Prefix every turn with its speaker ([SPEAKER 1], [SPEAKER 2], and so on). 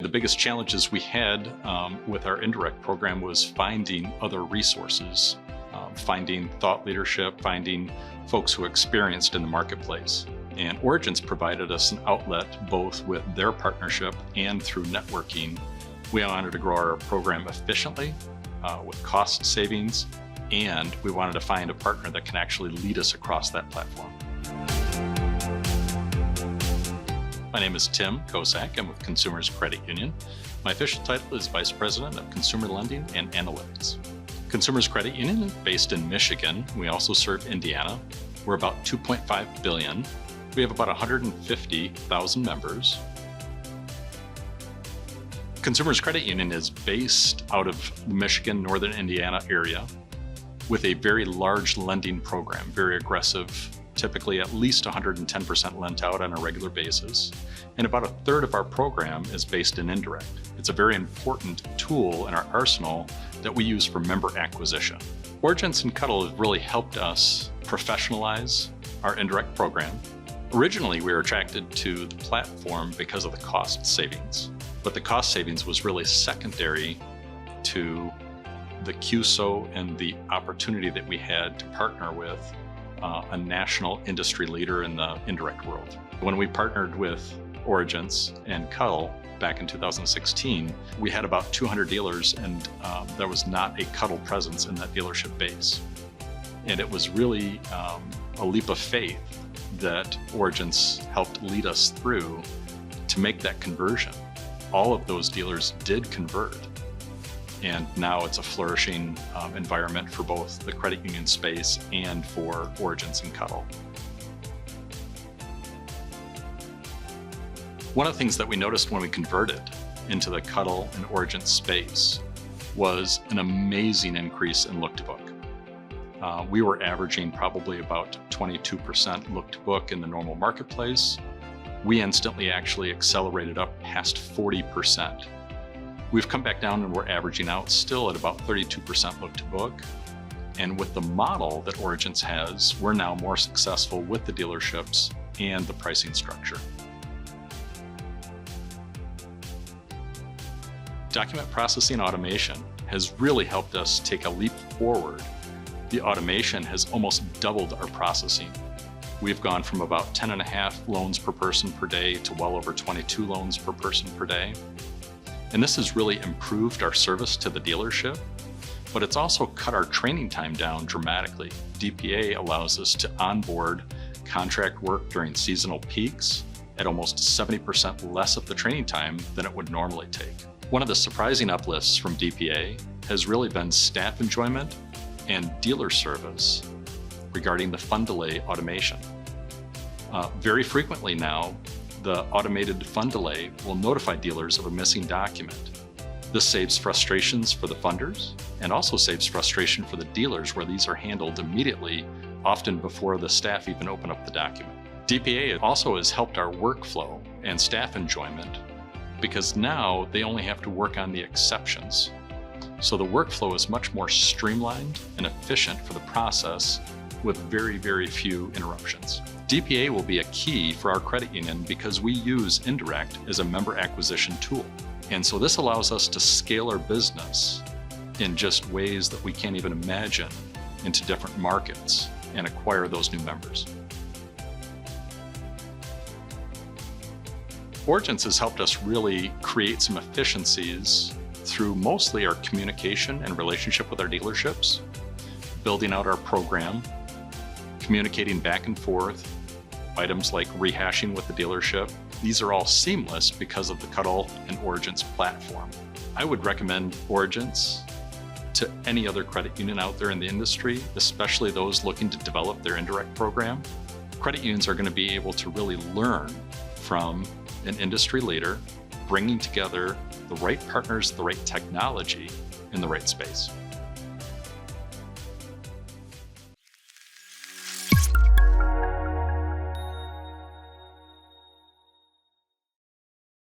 [SPEAKER 1] the biggest challenges we had with our indirect program was finding other resources, finding thought leadership, finding folks who are experienced in the marketplace. And Origence provided us an outlet both with their partnership and through networking. We wanted to grow our program efficiently with cost savings, and we wanted to find a partner that can actually lead us across that platform. My name is Tim Kosak. I'm with Consumers Credit Union. My official title is Vice President of Consumer Lending and Analytics. Consumers Credit Union is based in Michigan. We also serve Indiana. We're about $2.5 billion. We have about 150,000 members. Consumers Credit Union is based out of the Michigan, Northern Indiana area with a very large lending program, very aggressive, typically at least 110% lent out on a regular basis. And about a third of our program is based in indirect. It's a very important tool in our arsenal that we use for member acquisition. Origence and Cuddle has really helped us professionalize our indirect program. Originally, we were attracted to the platform because of the cost savings, but the cost savings was really secondary to the QSO and the opportunity that we had to partner with a national industry leader in the indirect world. When we partnered with Origence and Cuddle back in 2016, we had about 200 dealers, and there was not a Cuddle presence in that dealership base. And it was really a leap of faith that Origence helped lead us through to make that conversion. All of those dealers did convert. And now it's a flourishing environment for both the credit union space and for Origence and Cuddle. One of the things that we noticed when we converted into the Cuddle and Origence space was an amazing increase in look-to-book. We were averaging probably about 22% look-to-book in the normal marketplace. We instantly actually accelerated up past 40%. We've come back down and we're averaging out still at about 32% look-to-book. And with the model that Origence has, we're now more successful with the dealerships and the pricing structure. Document processing automation has really helped us take a leap forward. The automation has almost doubled our processing. We've gone from about 10.5 loans per person per day to well over 22 loans per person per day. And this has really improved our service to the dealership, but it's also cut our training time down dramatically. DPA allows us to onboard contract work during seasonal peaks at almost 70% less of the training time than it would normally take. One of the surprising uplifts from DPA has really been staff enjoyment and dealer service regarding the fund delay automation. Very frequently now, the automated fund delay will notify dealers of a missing document. This saves frustrations for the funders and also saves frustration for the dealers, where these are handled immediately, often before the staff even open up the document. DPA also has helped our workflow and staff enjoyment because now they only have to work on the exceptions. So the workflow is much more streamlined and efficient for the process with very, very few interruptions. DPA will be a key for our credit union because we use indirect as a member acquisition tool. And so this allows us to scale our business in just ways that we can't even imagine into different markets and acquire those new members. Origence has helped us really create some efficiencies through mostly our communication and relationship with our dealerships, building out our program, communicating back and forth, items like rehashing with the dealership. These are all seamless because of the Cuddle and Origence platform. I would recommend Origence to any other credit union out there in the industry, especially those looking to develop their indirect program. Credit unions are going to be able to really learn from an industry leader, bringing together the right partners, the right technology in the right space.